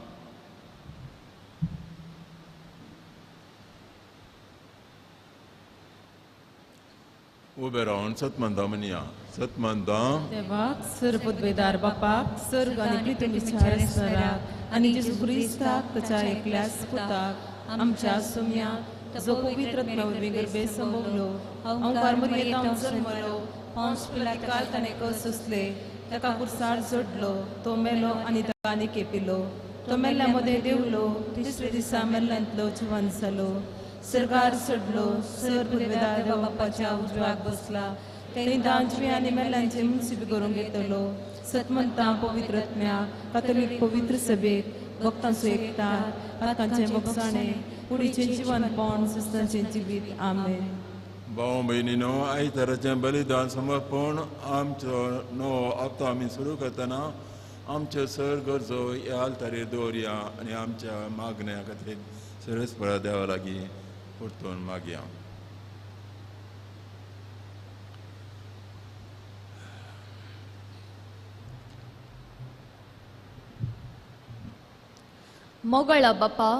उबे रावन सतमंदा म्हणया. सतमंदा देवाक सर्वोद्वेदार बापाक सर्ग आनी प्रितीन विचारसराक आनी जेजू क्रिस्ताक ताच्या एकल्याच पुताक आमच्या सोम्याक जो पवित्र आत्म्यावरवी गर्भे संभोगलो, ओंकार मरियेंत जल्मलो, पोंस पिलातान ताणें कस सोंसले, ताका कुर्सार जोडलो, तो मेलो आनी ताका आनी केपिलो, तो मेल्ल्या मदें देवलो, तिसरे दिसा मेल्ल्यांतलो जिवंत जालो, सर्गार चडलो, सर्वोद्वेदार बापाच्या उजव्याक बसला, तेणी दांजवी आनी मेल्ल्यांचे मुनसिबी करूंक घेतलो, सतमंतां पवित्र आत्म्याक कातोलीक पवित्र सभेक भक्तांचो एकठांय, पातकांचें मोगसाणें, कुडीचें जिवंतपण, सुस्तांचें जिवीत. आमेन. भाऊ बहिणीनो आयताराचें बलिदान समर्पण आमचो नवो हप्तो आमी सुरू करतना आमच्यो सर गरजो ह्या आल्तारेर दवरया आनी आमच्या मागण्या खातीर सर्वेस्परा देवा लागीं परतून मागया. मोगळा बापा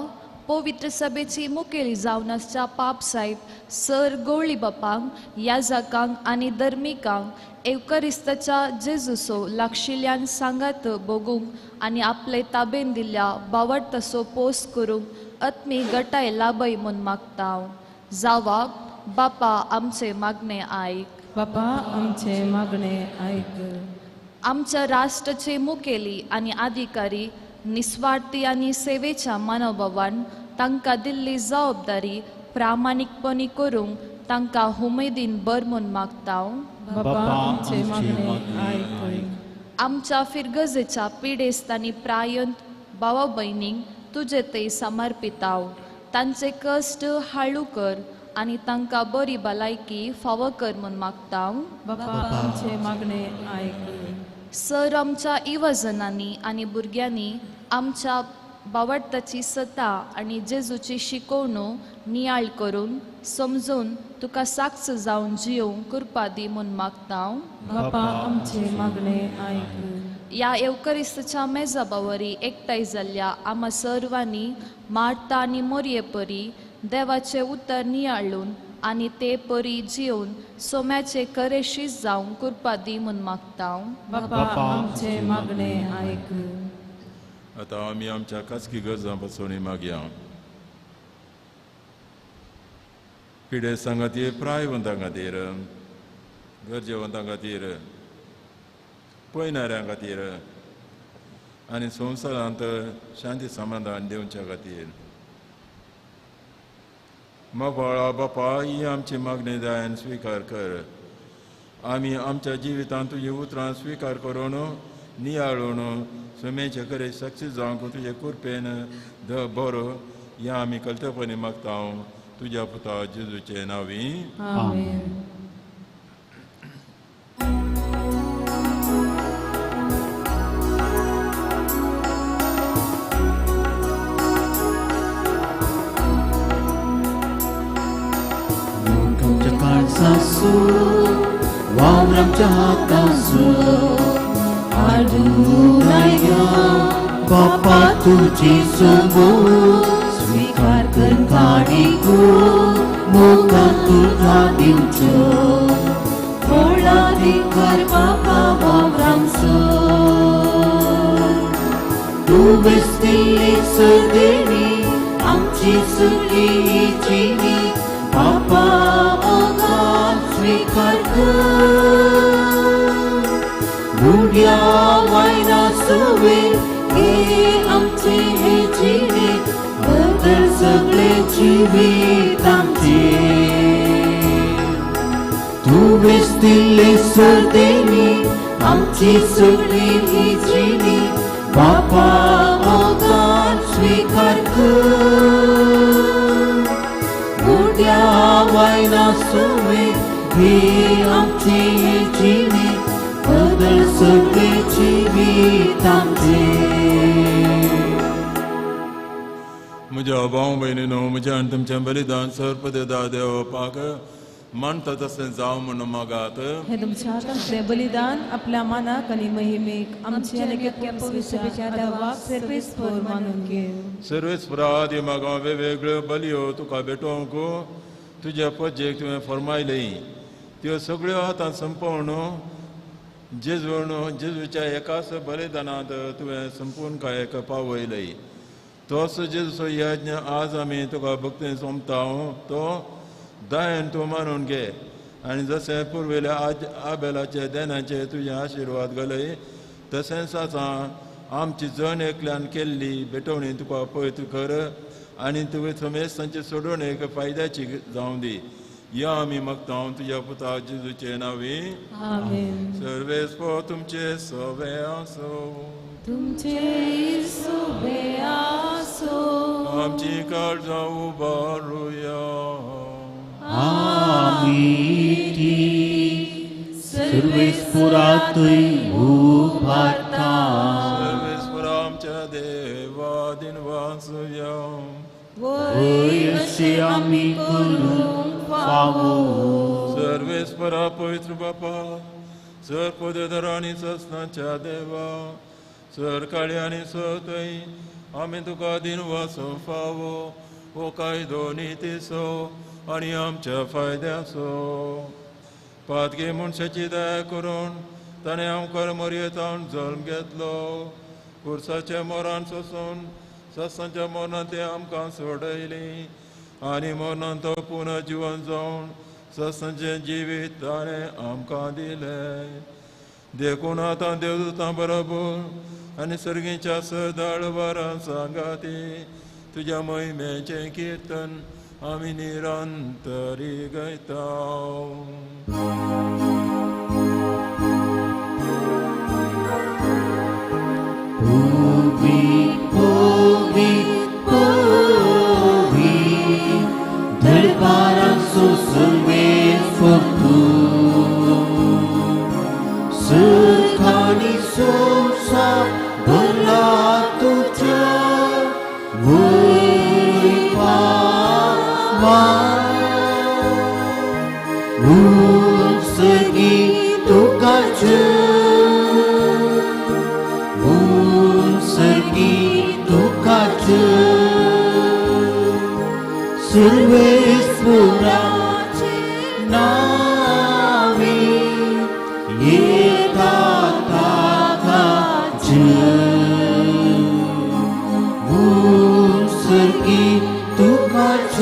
पवित्र सभेची मुखेली जावन आसच्या पाप साहेब सर गवळी बापांक याजकांक आनी धर्मिकांक एवकरिस्ताच्या जेजूसो लागशिल्ल्यान सांगात भोगूंक आनी आपले ताबेन दिल्ल्या बावट तसो पोस्ट करूंक आत्मी गटाय लाभय म्हूण मागता हांव. जावाक बापा आमचे मागणे आयक. बापा आमचे मागणे ऐक. आमच्या राष्ट्राचे मुखेली आनी अधिकारी निस्वार्थी आनी सेवेच्या मनोभावान तांकां दिल्ली जबाबदारी प्रामाणीकपणी करूंक तांकां उमेदीन बर म्हूण मागता हांव. बापा आमचे मागणे ऐक. आमच्या फिरगजेच्या पिडेस्त आनी प्रायंत भावा भयणींक तुजे ते समर्पित हांव. तांचे कश्ट हाळू कर आनी तांकां बरी भलायकी फावो कर म्हूण मागता हांव. बापा आमचे मागणे ऐक. सर आमच्या इवजनांनी आनी भुरग्यांनी आमच्या बावडताची सता आनी जेजूची शिकवणूक नियाळ करून समजून तुका साक्ष जावन जियोवंक कृपा दी म्हूण मागता हांव. बापा आमचे मागणे ऐक. ह्या एवकरिस्ताच्या मेजाबावरी एकठांय जाल्ल्या आम्हा सर्वांनी मार्ता आनी मोरये परी देवाचे उतर नियाळून आनी ते परी जिवन सोम्याचे करेशीस जावंक कृपा दी म्हूण मागता हांव. बापा आमचे मागणे ऐक. आतां आमी आमच्या खासगी गरजां पासून मागया. पिडेस्त खातीर प्रायवंतां खातीर गरजेवंतां खातीर पयणाऱ्यां खातीर आनी संवसारांत शांती समाधान दिवच्या खातीर मोगोळा बापा ही आमची मागणी जायन स्विकार कर. आमी आमच्या जिवितांत तुजी उतरां स्विकार करून नियाळून सुमेचे करे सक्सीस जावंक तुजे कृपेन बरो हें आमी कल्तपणी मागता हांव तुज्या पुता जेजूचे नांवी. आमेन. वावरांच्या हातासून आडूनया बापा तुझी समोर स्वीकार कर काढीको मोका तुझा दिवचो व्हडाधिकार बापा वावरांचो तू बेस्तिल्ली सदेणी आमची सुखी जिणी बापा स्वीकार कर. बुड्या वायना सोवे हे आमचे हे जिणे बदल सगळे जिवीत आमचे तू बेस्तिल्ले सर्देनी आमची सगळी ही जिणी बापा मोगान स्वीकार कर. बुड्या वायना सोवे हे आमचे हे जिणे बदल सगळे जिवीत आमचे. म्हज्या भाव भयणीनो म्हज्या आनी तुमचें बलिदान सर्पदेदा देवपाक मानता तशें जावं म्हूण मागात. हे तुमच्या हातांतलें बलिदान आपल्या मानाक आनी महिमेक आमचे अनेक पवित्र देवाक सर्वेस्पर मानून घेव. सर्वेस्परा दी म्हाका वेगवेगळ्यो बलयो तुका भेटोवंक तुज्या पजेक तुवें फरमायली त्यो सगळ्यो हातांत संपवून जेजूच्या एकाच बलिदानांत तुवें संपूर्णकायेक पावयली. तोच जेजूचो यज्ञ आज आमी तुका भक्तीन सोंपता तो दायन तूं मानून घे आनी जशें पुर्विल्ल्या आबेलाचे देनाचे तुजें आशिर्वाद घालय तशेंच आसा आमची जण एकल्यान केल्ली भेटवणी तुका पवित्र कर आनी तुवें समेस्तांची सोडवणेक फायद्याची जावं दी. या आमी मागता तुज्या पुता जेजूचे नांवी. आमेन. सर्वेस्पर तुमचे सवे आसो. तुमचे सोबे आसो. आमची काळजां उबारुया. आमीन. सर्वेस्पुरा तुई उभारता सर्वेस्परा आमच्या देवा दिनवासुया वय अशें आमी करूंक फावो सर्वेस्परा पवित्र बापा सर पदधर आनी सस्नाच्या देवा सर काळी आनी सतय आमी तुका दिनवासो फावो हो कायदो नितीसो आनी आमच्या फायद्याचो पातगे मनशाची दया करून ताणें आमकां मर्यादान जल्म घेतलो कुर्साच्या मोरान सोसून ससांच्या मोरान ते आमकां सोडयली आनी मोरान तो पुनः जिवन जावन ससांचें जिवीत ताणें आमकां दिलें देखून आतां देवदूतां बरोबर आनी सर्गीच्या सदाळवारां सांगाती तुज्या महिमेचें किर्तन आमी निरंतरी गायता दरबारां सर्वेस्पर सरखानी संसार भरला तुझ्या मुसगी तुकाच सर्वेस्पुराचे नावे येता ताकाच मुसगी तुकाच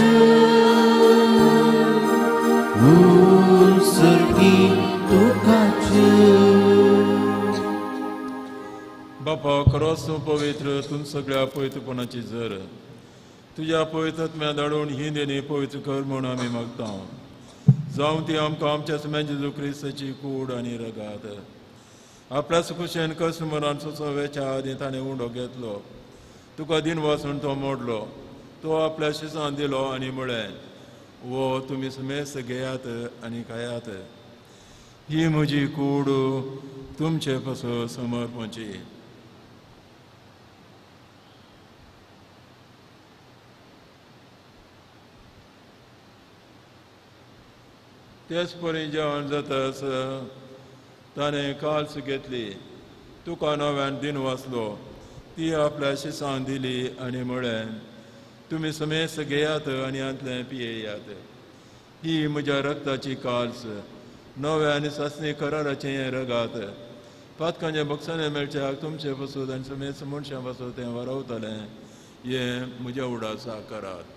बापा खरोच तूं पवित्र तूं सगळ्या पवित्रपणाची जर तुज्या पवित्रत्म्या धाडून ही देणी पवित्र कर म्हूण आमी मागता जावं ती आमकां आमच्या समेत जेजू क्रिस्ताची कूड आनी रगात आपल्या सुखुशेन कस्टमरान सोसोव्याच्या आदी ताणें उंडो घेतलो तुका दिन वचून तो मोडलो तो आपल्या शिसान दिलो आनी म्हळें वो तुमी समेस्त घेयात आनी खायात ही म्हजी कूड तुमचे पासो समर्पणची तेच परी जेवण जाताच ताणें काल्स घेतली तुका नव्यान दिन वाचलो ती आपल्या शिसान दिली आनी म्हळें तुमी समेस्त घेयात आनी यांतलें पियेयात ही म्हज्या रक्ताची काल्स नव्या आनी सासणी कराराचें हें रगात पातकांचे बक्षांनी मेळच्याक तुमचे पासून आनी समेस्त मनशां पासून तें वारवतलें हें म्हज्या उडासा करात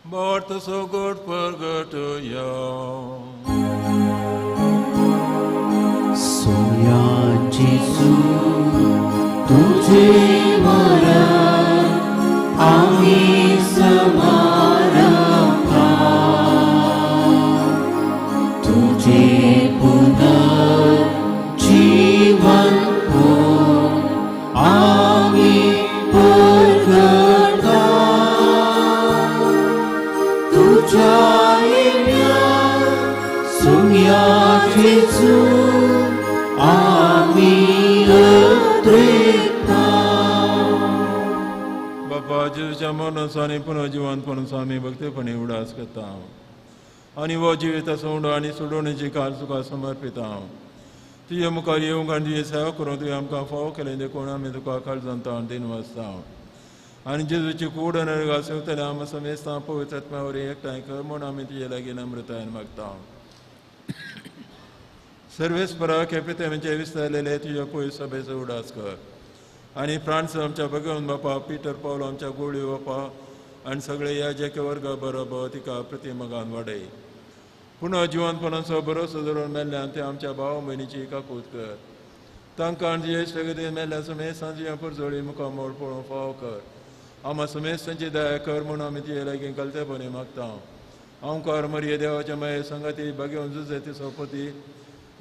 Morto so good purgatorio. सोया जेजू तुझे मरण आम्ही समारंभा तुझे पुनर्जीवन हो आम्ही प्रगटा तुझ्या सोया जेजू बापा जेजूच्या मरणासानी पुन्हा जिवंतपणाचो आमी भक्तीपणी उडास करता आनी हो जिविता सोंड आनी सोडवणेची काल तुका समर्पिता तुजे मुखार येवंक आनी तुजी सेवा करूंक तुवें आमकां फाव केलें देखून आमी तुका काळजांता दिन वाचता आनी जेजूची कूड आनी रगां सेवतले आमी समेस्तां पवित्र आत्म्या वरवीं एकठांय कर म्हूण आमी तुजे लागीं नम्रतायेन मागता सर्वेस्परा केपेते म्हणजे विस्तारलेले तुझ्या पयस सभेचो उडास कर आनी फ्रांस आमच्या भगवन बापा पिटर पावलो आमच्या गोळी बापा आनी सगळे याजक वर्गा बरोबर तिका प्रतिमगान वाडय पुन्हा जिवंतपणाचो भरोसो धरून मेल्ल्यान ते आमच्या भाव भयणीची काकूत कर तांकां ज्येश्ठ गतीन मेल्ल्या समेस्तांची पुरजोळी मुखामोल पळोवंक फाव कर आम्हा समेस्तांची दया कर म्हूण आमी तुजे लागीं गलतेपणी मागता हांवकार मरिये देवाच्या माये संगती भाग्यवन झुजे ती सोपती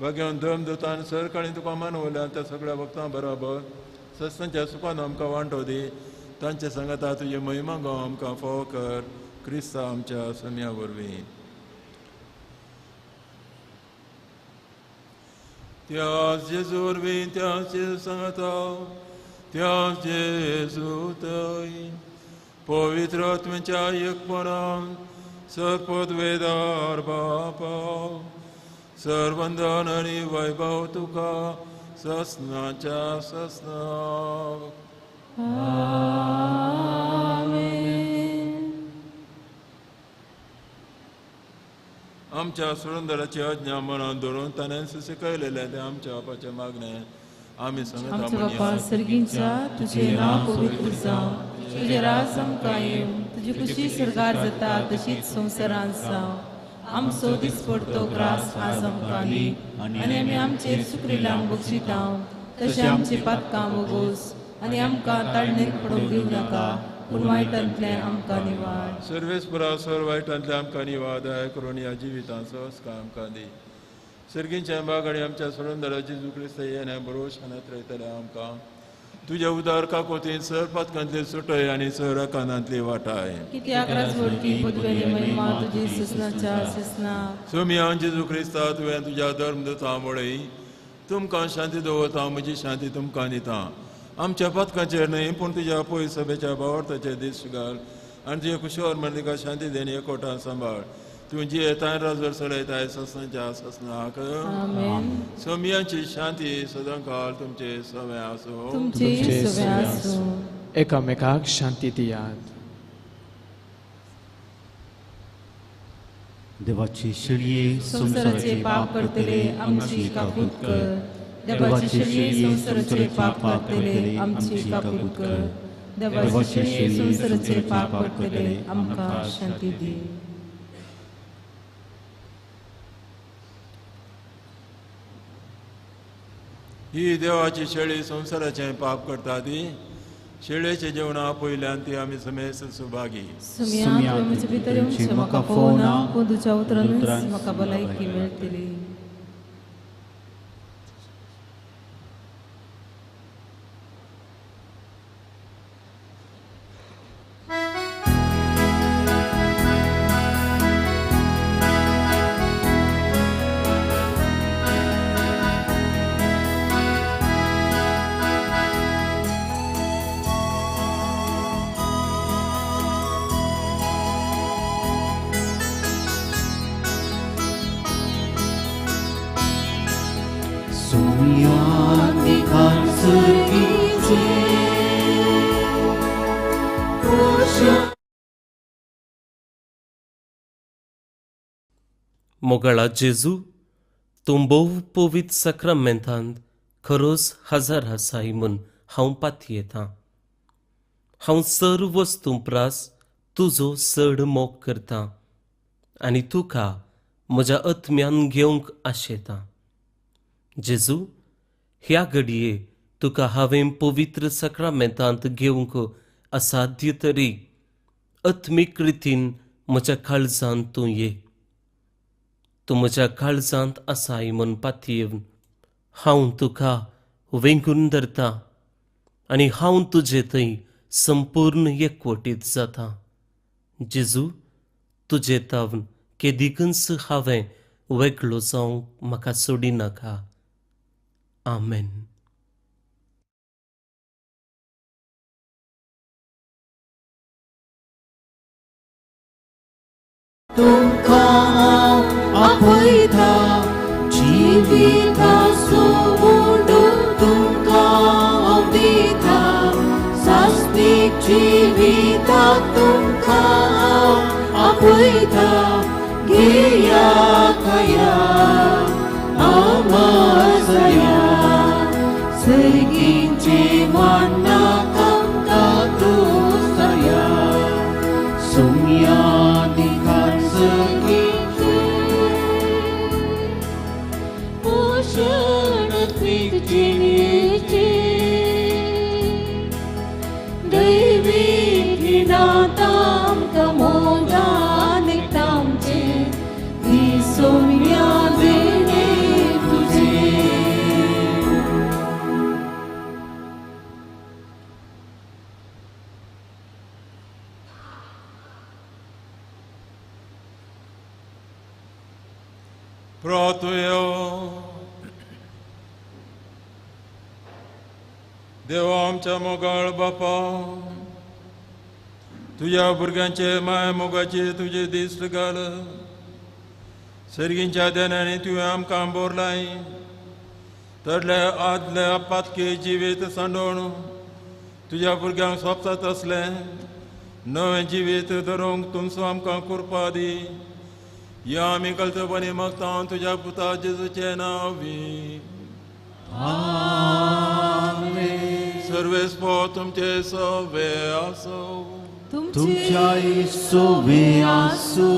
भाग्यवन धम दोतान सरकाळी तुका मानवल्या त्या सगळ्या भक्तां बरोबर सस्तांच्या सुखान आमकां वांटो दी तांचे सांगाता तुजे महिमा गो आमकां फोव कर क्रिस्ता आमच्या सम्या वरवीं त्याच जेजू वरवीं त्याच जेजू सांगाता त्याच जेजू थंय पवित्र आत्म्याच्या एकपणान सरपद वेदार बापा सर्वंदन आनी वैभव तुका ससनाच्या ससना आमच्या सुरंदराची आज्ञा मनात धरून ताणें सुशिकयलेले ते आमच्या बापाचे मागणे आमी आमच्या सांगता बापा सर्गींच्या तुझे नाव पवित्र जावं तुझे राज आमकां येवं तुजी खुशी सरकार जाता तशीच संवसारांत जावं आमचो दिसपडतो ग्रास आज आमकां दी आनी आमी आमचेर सुकरिलांक बक्षिता तशें आमची पातकां वगोस आनी आमकां ताळणेक पडोवंक दिवं नाका पूण वायटांतल्यान आमकां निवाड सर्वेस्परा सर वायटांतल्या आमकां निवाद दया करून ह्या जिवितांचो संस्कार आमकां दी सर्गींच्या बागाडी आमच्या सुरंदराची जेजू क्रिस्त येण्या भरोशानात रयतले आमकां तुज्या उदार काकोतीन सर पातकांतली सुटय आनी सर कानांतली वाटाय कित्याक राजवटी पदवेली महिमा तुजी ससनाच्या ससना सोम्या जेजू क्रिस्ता तुवें तुज्या धर्मदूता मुळे तुमकां शांती दवरता म्हजी शांती तुमकां दिता आमच्या पथकाचेर न्हय पूण तुज्या पळय सभेच्या भावार्थाचे दीस घाल आनी तुजे कुशोर मंदिका शांती देन एकोटान सांबाळ तूं जी येताय राजवर चलयताय ससनाच्या ससनाक सोमयांची शांती सदां काळ तुमचे सवे आसूं तुमचे सवे आसूं एकामेकाक शांती दियात देवाची शेळये संसाराचे पाप करतले आमची कापूत कर देवाची शेळये संसाराचे पाप करतले आमची कापूत कर देवाची शेळये संसाराचे पाप करतले आमकां शांती दी ही देवाची शेळी संसाराचें पाप करता ती शेळयेचे जेवणा पयल्यान ती आमी समेस सुभागी सुम्या म्हजे भितर येवचें म्हाका फोवना पूण तुज्या उतरानूच म्हाका भलायकी मेळटली मोगळा जेजू तूं भोव पवित्र सक्रामेंतांत खरोच हजार आसाय म्हूण हांव पातयेतां हांव सर्व वस्तू प्रास तुजो चड मोग करतां आनी तुका म्हज्या आत्म्यान घेवंक आशेतां जेजू ह्या घडये तुका हांवें पवित्र सक्रामेंतांत घेवंक असाध्य तरी आत्मीक रितीन म्हज्या काळजांत तूं ये तूं म्हज्या काळजांत आसाय म्हूण पातयेवन हांव तुका वेंगून धरतां आनी हांव तुजे थंय संपूर्ण एकवटीत जाता जेजू तुजे तावन केदिकच हांवें वेगळो जावंक म्हाका सोडी नाका आमेन तुमकां आपयता जिविताचो वडो तुमकां दिता सासणीक जिविताक तुमकां आपयता घेया खया आमाजया सर्गींचे मान्ना कामकां दोसया सोम्या दिखार सर्गींचे पोषण जिणेचे दैवीक नातामकां मोगान तामचे दी सोम्या प्रार्थुयो देवा आमच्या मोगाळ बापा, तुझ्या भुरग्यांचे माय मोगाचे तुझे दिश्ट घाल. सर्गींच्या देण्याने तुवें आमकां बोरलाय, तडले आदले आपातके जिवीत सांडोवन तुझ्या भुरग्यांक सोंपतात असले नवें जिवीत धरूंक तुमचो आमकां कृपा दी. या आमी गलतपणी मागता तुझ्या पुता जेजूचे नांवी. सर्वेस्पो तुमचे सवे आसो. तुमच्या सोवे आसो.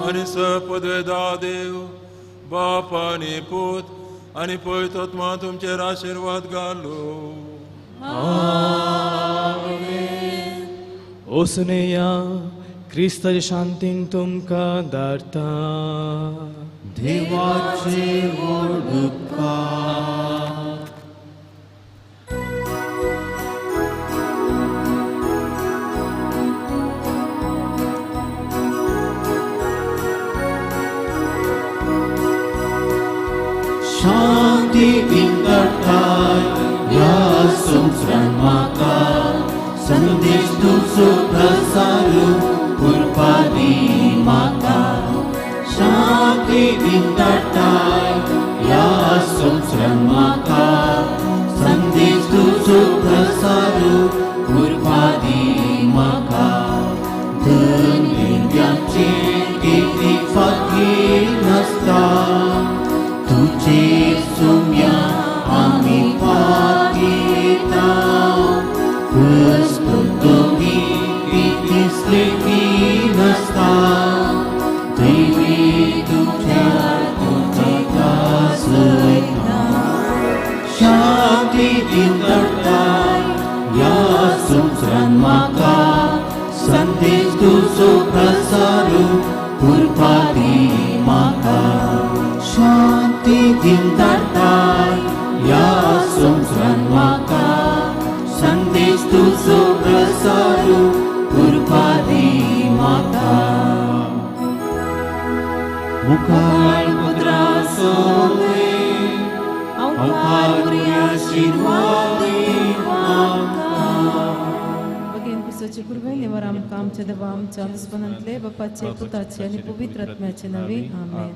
आणि सपदवेदा देव बाप आणि पूत आणि पवित्र आत्मा तुमचेर आशीर्वाद घालो. ओसनेया क्रिस्ताच्या शांतीन तुमकां धाडटा. देवाचे व्हड उपकार. शांती विंगडटाय ह्या संवसारांत म्हाका संदेश तुजो प्रसारू करपा दी म्हाका. शांती विंगडटाय ह्या संवसारांत म्हाका संदेश तुजो प्रसारू करपा दी म्हाका. धन दिव्यांचे किती फाटीं नासता, तुझे सोम्या आमी पातिता. वस्तू तुम्ही दिसले की नसता, देवी तुझ्या तुझ्या सैता. शांती विंगडटाय ह्या संवसारांत म्हाका संदेश तुजो प्रसारू करपा दी म्हाका. शांती विंगडटाय ह्या संवसारांत म्हाका संदेश तुजो प्रसारू करपा दी म्हाका. मुखार मुद्रा सोवे अवकार आशीर्वाद भगेन पुस्तकाचे पुरवयले वर आमकां आमच्या देवा आमच्या आस्पनांतले बापाचे पुताचे आनी पवित्र आत्म्याचे नवे आमेन.